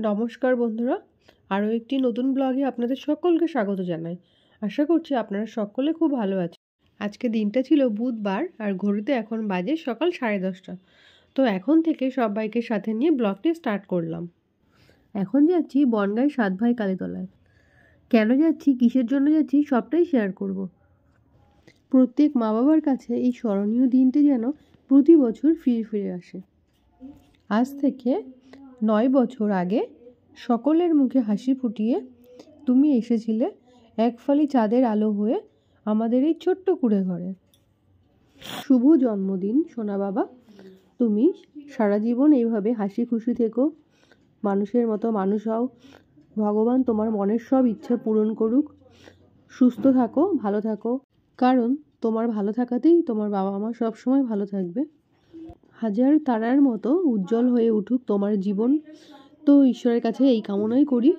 নমস্কার বন্ধুরা, আরও একটি নতুন ব্লগে আপনাদের সকলকে স্বাগত জানাই। আশা করছি আপনারা সকলে খুব ভালো আছেন। আজকে দিনটা ছিল বুধবার আর ঘড়িতে এখন বাজে সকাল 10:30। তো এখন থেকে সবাইকে সাথে নিয়ে ব্লগটি স্টার্ট করলাম। এখন যাচ্ছি বনগাঁয় 7 ভাই কালীতলায়। কেন যাচ্ছি, কিসের জন্য যাচ্ছি, সবটাই শেয়ার করব। প্রত্যেক মা বাবার কাছে এই স্মরণীয় দিনটি যেন প্রতি বছর ফিরে ফিরে আসে। আজ থেকে 9 বছর আগে সকলের মুখে হাসি ফুটিয়ে তুমি এসেছিলে এক ফালি চাঁদের আলো হয়ে আমাদের এই ছোট্ট কুঁড়ে ঘরে। শুভ জন্মদিন সোনা বাবা, তুমি সারা জীবন এইভাবে হাসি খুশি থেকো, মানুষের মতো মানুষ হও। ভগবান তোমার মনের সব ইচ্ছা পূরণ করুক। সুস্থ থাকো, ভালো থাকো, কারণ তোমার ভালো থাকাতেই তোমার বাবা মা সবসময় ভালো থাকবে। হাজার তারার মতো উজ্জ্বল হয়ে উঠুক তোমার জীবন। তো ঈশ্বরের কাছে এই কামনাই করি।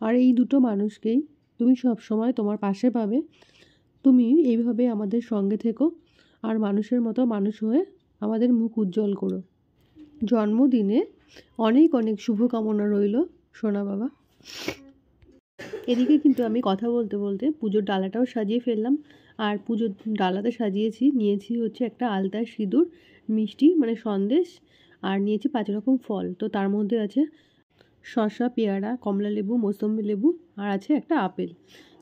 আর এই দুটো মানুষকেই তুমি সব সময় তোমার পাশে পাবে। তুমি এইভাবে আমাদের সঙ্গে থেকো আর মানুষের মতো মানুষ হয়ে আমাদের মুখ উজ্জ্বল করো। জন্মদিনে অনেক অনেক শুভকামনা রইল সোনা বাবা। এদিকে কিন্তু আমি কথা বলতে বলতে পুজোর ডালাটাও সাজিয়ে ফেললাম। আর পুজোর ডালাতে নিয়েছি হচ্ছে একটা আলতা, সিঁদুর, মিষ্টি মানে সন্দেশ, আর নিয়েছি 5 রকম ফল। তো তার মধ্যে আছে শসা, পেয়ারা, কমলা লেবু, মৌসম্বি লেবু, আর আছে একটা আপেল।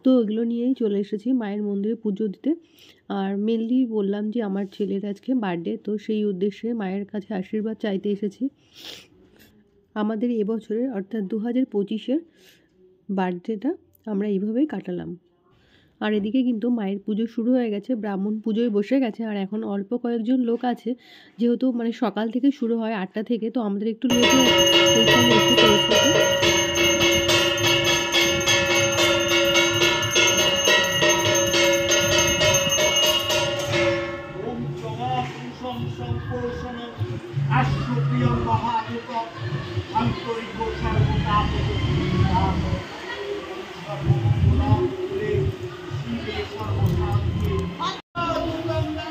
তো এগুলো নিয়েই চলে এসেছি মায়ের মন্দিরে পুজো দিতে। আর মেনলি বললাম যে আমার ছেলের আজকে বার্থডে, তো সেই উদ্দেশ্যে মায়ের কাছে আশীর্বাদ চাইতে এসেছি। আমাদের এবছরের অর্থাৎ 2025-এর বার্থডেটা আমরা এইভাবেই কাটালাম। আর এদিকে কিন্তু মায়ের পুজো শুরু হয়ে গেছে, ব্রাহ্মণ পুজোয় বসে গেছে। আর এখন অল্প কয়েকজন লোক আছে, যেহেতু মানে সকাল থেকে শুরু হয় 8টা থেকে, তো আমাদের একটু লেট হয়ে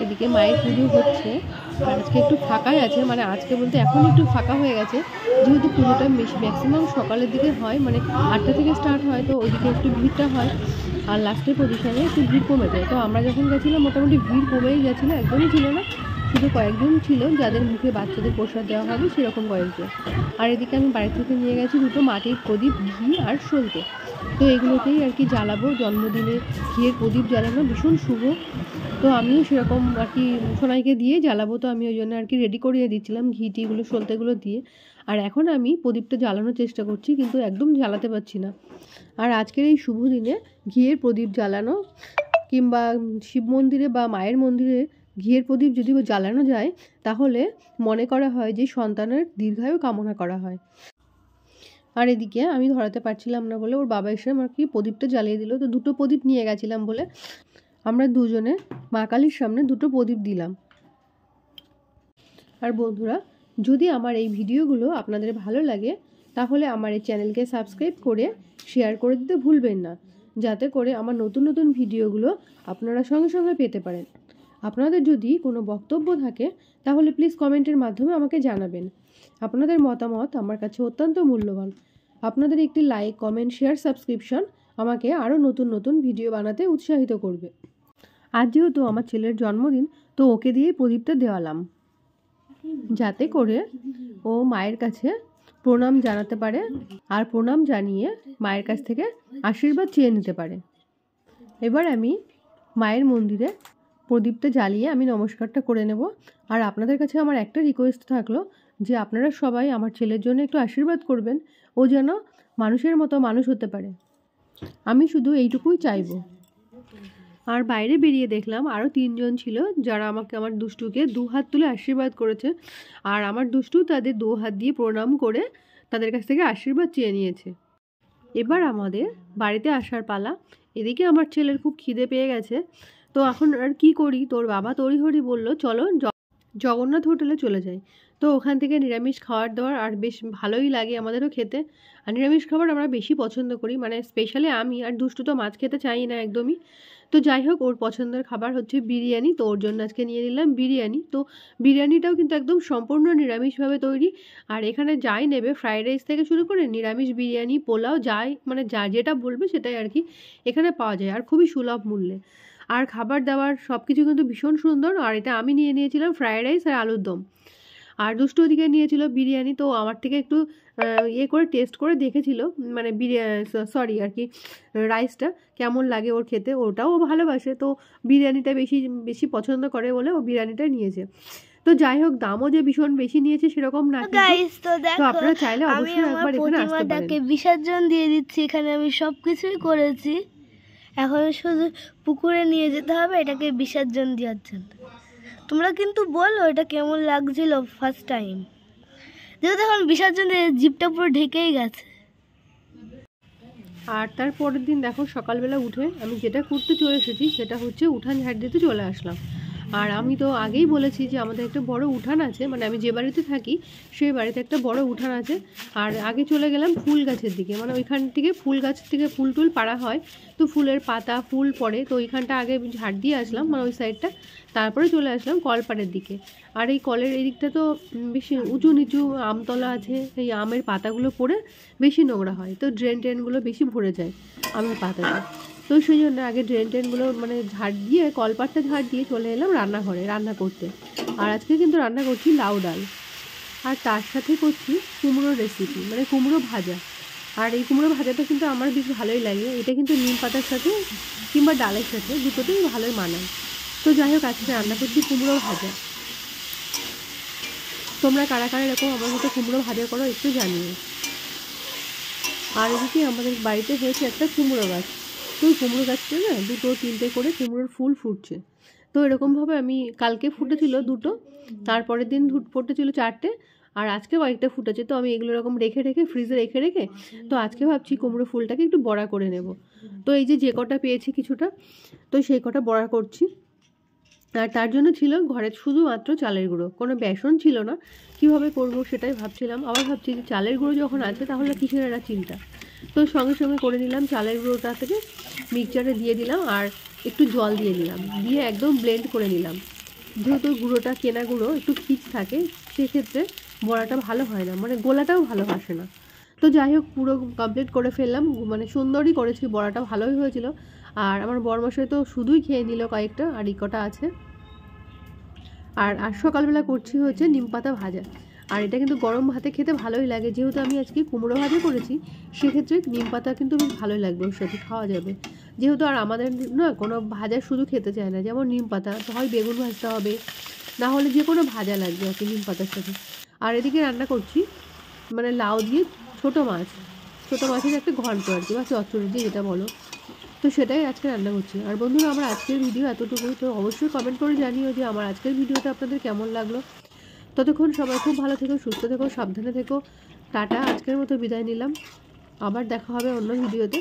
এদিকে মায়ের পুজো হচ্ছে। আর আজকে একটু ফাঁকাই আছে, মানে আজকে বলতে এখন একটু ফাঁকা হয়ে গেছে, যেহেতু পুজোটা ম্যাক্সিমাম সকালের দিকে হয়, মানে 8টা থেকে স্টার্ট হয়, তো ওইদিকে একটু ভিড়টা হয়। আর লাস্টের পজিশনে একটু ভিড় কমে যায়। তো আমরা যখন গেছিলাম মোটামুটি ভিড় কমেই গেছিলো, একদমই ছিল না, শুধু কয়েকজন ছিল যাদের মুখে বাচ্চাদের প্রসাদ দেওয়া হবে সেরকম কয়েকজন। আর এদিকে আমি বাড়ি থেকে নিয়ে গেছি 2টো মাটির প্রদীপ, ঘি আর সলতে। তো এগুলোকেই আর কি জ্বালাবো। জন্মদিনে ঘিয়ের প্রদীপ জ্বালানো ভীষণ শুভ। তো আমিও সেরকম আর কি সোনাইকে দিয়ে জ্বালাবো, তো আমি ওই জন্য আর কি রেডি করিয়ে দিচ্ছিলাম ঘি টিগুলো, সলতেগুলো দিয়ে। আর এখন আমি প্রদীপটা জ্বালানোর চেষ্টা করছি, কিন্তু একদম জ্বালাতে পারছি না। আর আজকের এই শুভ দিনে ঘিয়ের প্রদীপ জ্বালানো, কিংবা শিব মন্দিরে বা মায়ের মন্দিরে ঘিয়ের প্রদীপ যদি জ্বালানো যায়, তাহলে মনে করা হয় যে সন্তানের দীর্ঘায়ু কামনা করা হয়। আর এদিকে আমি ধরাতে পারছিলাম না বলে ওর বাবা এসে আমার কি প্রদীপটা জ্বালিয়ে দিল। তো 2টো প্রদীপ নিয়ে গেছিলাম বলে আমরা দুজনে মা কালীর সামনে 2টো প্রদীপ দিলাম। আর বন্ধুরা, যদি আমার এই ভিডিওগুলো আপনাদের ভালো লাগে, তাহলে আমার এই চ্যানেলকে সাবস্ক্রাইব করে শেয়ার করে দিতে ভুলবেন না, যাতে করে আমার নতুন নতুন ভিডিওগুলো আপনারা সঙ্গে সঙ্গে পেতে পারেন। আপনাদের যদি কোনো বক্তব্য থাকে তাহলে প্লিজ কমেন্টের মাধ্যমে আমাকে জানাবেন। আপনাদের মতামত আমার কাছে অত্যন্ত মূল্যবান। আপনাদের একটি লাইক, কমেন্ট, শেয়ার, সাবস্ক্রিপশন আমাকে আরও নতুন নতুন ভিডিও বানাতে উৎসাহিত করবে। আজ যেহেতু আমার ছেলের জন্মদিন, তো ওকে দিয়ে প্রদীপটা দেওয়ালাম, যাতে করে ও মায়ের কাছে প্রণাম জানাতে পারে আর প্রণাম জানিয়ে মায়ের কাছ থেকে আশীর্বাদ চেয়ে নিতে পারে। এবার আমি মায়ের মন্দিরে প্রদীপটা জ্বালিয়ে আমি নমস্কারটা করে নেব। আর আপনাদের কাছে আমার একটা রিকোয়েস্ট থাকলো, যে আপনারা সবাই আমার ছেলের জন্য একটু আশীর্বাদ করবেন, ও যেন মানুষের মতো মানুষ হতে পারে। আমি শুধু এইটুকুই চাইবো। আর বাইরে বেরিয়ে দেখলাম আরও 3 জন ছিল, যারা আমাকে, আমার দুষ্টুকে 2 হাত তুলে আশীর্বাদ করেছে। আর আমার দুষ্টু তাদের 2 হাত দিয়ে প্রণাম করে তাদের কাছ থেকে আশীর্বাদ চেয়ে নিয়েছে। এবার আমাদের বাড়িতে আসার পালা। এদিকে আমার ছেলের খুব খিদে পেয়ে গেছে। তো এখন আর কি করি, তোর বাবা তড়িঘড়ি বলল চলো জগন্নাথ হোটেলে চলে যাই। তো ওখান থেকে নিরামিষ খাবার দাবার আর বেশ ভালোই লাগে আমাদেরও খেতে। আর নিরামিষ খাবার আমরা বেশি পছন্দ করি, মানে স্পেশালি আমি। আর দুষ্টু তো মাছ খেতে চাই না একদমই। তো যাই হোক, ওর পছন্দের খাবার হচ্ছে বিরিয়ানি, তো ওর জন্য আজকে নিয়ে নিলাম বিরিয়ানি। তো বিরিয়ানিটাও কিন্তু একদম সম্পূর্ণ নিরামিষভাবে তৈরি। আর এখানে যাই নেবে, ফ্রাইড রাইস থেকে শুরু করে নিরামিষ বিরিয়ানি, পোলাও, যাই মানে যা যেটা বলবে সেটাই আর কি এখানে পাওয়া যায়, আর খুবই সুলভ মূল্যে। আর খাবার দাবার সব কিছু কিন্তু ভীষণ সুন্দর। আর এটা আমি নিয়ে নিয়েছিলাম ফ্রাইড রাইস আর আলুর দম, আর দুষ্টু ওদিকে নিয়েছিল বিরিয়ানি। তো আমার থেকে একটু ইয়ে করে টেস্ট করে দেখেছিল, মানে সরি আর কি, রাইসটা কেমন লাগে ওর খেতে, ওটাও ও ভালোবাসে। তো বিরিয়ানিটা বেশি বেশি পছন্দ করে বলে ও বিরিয়ানিটা নিয়েছে। তো যাই হোক, দামও যে ভীষণ বেশি নিয়েছে সেরকম না, তো দেখো আপনারা চাইলে অবশ্যই একবার এখানে আসতে পারেন। বিসর্জন দিয়ে দিচ্ছি, এখানে আমি সব কিছুই করেছি, এখন শুধু পুকুরে নিয়ে যেতে হবে এটাকে বিসর্জন দেওয়ার জন্য। তোমরা কিন্তু বলো এটা কেমন লাগছিল ফার্স্ট টাইম, যেহেতু এখন বিসর্জন দিয়ে জিপটা পুরো ঢেকেই গেছে। আর তার পরের দিন দেখো, সকালবেলা উঠে আমি যেটা করতে চলে এসেছি সেটা হচ্ছে উঠান ঝাড় দিতে চলে আসলাম। আর আমি তো আগেই বলেছি যে আমাদের একটা বড় উঠান আছে, মানে আমি যে বাড়িতে থাকি সেই বাড়িতে একটা বড় উঠান আছে। আর আগে চলে গেলাম ফুল গাছের দিকে, মানে ওইখান থেকে ফুল গাছ থেকে ফুল টুল পাড়া হয়, তো ফুলের পাতা ফুল পড়ে, তো ওইখানটা আগে ঝাড় দিয়ে আসলাম, মানে ওই সাইডটা। তারপরে চলে আসলাম কলপাড়ের দিকে। আর এই কলের এই দিকটা তো বেশি উঁচু নিচু আমতলা আছে, এই আমের পাতাগুলো পড়ে বেশি নোংরা হয়, তো ড্রেন ট্রেনগুলো বেশি ভরে যায় আমের পাতাতে। তো সেই জন্য আগে ড্রেন ট্রেনগুলো মানে ঝাড় দিয়ে, কলপাটটা ঝাড় দিয়ে চলে এলাম রান্নাঘরে রান্না করতে। আর আজকে কিন্তু রান্না করছি লাউ ডাল, আর তার সাথে করছি কুমড়োর রেসিপি, মানে কুমড়ো ভাজা। আর এই কুমড়ো ভাজাটা কিন্তু আমার বেশ ভালোই লাগে, এটা কিন্তু নিম পাতার সাথে কিংবা ডালের সাথে দুটোতেই ভালোই মানায়। তো যাই হোক, আজকে রান্না করছি কুমড়ো ভাজা। তোমরা কারা কারা এরকম আমার মতো কুমড়ো ভাজা করো একটু জানিও। আর এদিকে আমাদের বাড়িতে হয়েছে একটা কুমড়ো গাছ, তো ওই কুমড়ো গাছটা না দুটো তিনটে করে কুমড়োর ফুল ফুটছে। তো এরকমভাবে আমি কালকে ফুটেছিল দুটো, তারপরের দিন ফুটেছিল চারটে, আর আজকে কয়েকটা ফুটেছে। তো আমি এগুলো এরকম রেখে রেখে ফ্রিজে রেখে রেখে, তো আজকে ভাবছি কুমড়ো ফুলটাকে একটু বড়া করে নেব। তো এই যে কটা পেয়েছি কিছুটা, তো সেই কটা বড়া করছি। আর তার জন্য ছিল ঘরে শুধুমাত্র চালের গুঁড়ো, কোনো বেসন ছিল না। কিভাবে করব সেটাই ভাবছিলাম, আবার ভাবছি যে চালের গুঁড়ো যখন আছে তাহলে কিসের একটা চিন্তা। তো সঙ্গে সঙ্গে করে নিলাম, চালের গুঁড়োটা থেকে মিক্সচারে দিয়ে দিলাম, আর একটু জল দিয়ে দিলাম, দিয়ে একদম ব্লেন্ড করে নিলাম। যেহেতু গুঁড়োটা কেনা গুঁড়ো একটু খিচ থাকে, সেক্ষেত্রে বড়াটা ভালো হয় না, মানে গোলাটাও ভালো আসে না। তো যাই হোক, পুরো কমপ্লিট করে ফেললাম, মানে সুন্দরই করেছি, বড়াটা ভালোই হয়েছিল। আর আমার বরমশাই তো শুধুই খেয়ে নিল কয়েকটা, আর এই কটা আছে। আর সকালবেলা করছি হচ্ছে নিম পাতা ভাজা। আর এটা কিন্তু গরম ভাতে খেতে ভালোই লাগে, যেহেতু আমি আজকে কুমড়ো ভাজা করেছি সেক্ষেত্রে নিম পাতা কিন্তু বেশ ভালোই লাগবে, ওর সাথে খাওয়া যাবে। যেহেতু আর আমাদের না কোনো ভাজা শুধু খেতে চায় না, যেমন নিম পাতা তো হয় বেগুন ভাজতে হবে, না হলে যে কোনো ভাজা লাগবে আর কি নিম পাতার সাথে। আর এদিকে রান্না করছি মানে লাউ দিয়ে ছোটো মাছের একটা ঘন্ট আর কি, বা চচ্চড়ি দিয়ে যেটা বলো, তো সেটাই আজকে রান্না করছি। আর বন্ধুরা, আমার আজকের ভিডিও এতটুকুই। তো অবশ্যই কমেন্ট করে জানিও যে আমার আজকের ভিডিওটা আপনাদের কেমন লাগলো। ততক্ষণ সবাই খুব ভালো থেকো, সুস্থ থেকো, সাবধানে থেকো। টাটা, আজকের মতো বিদায় নিলাম, আবার দেখা হবে অন্য ভিডিওতে।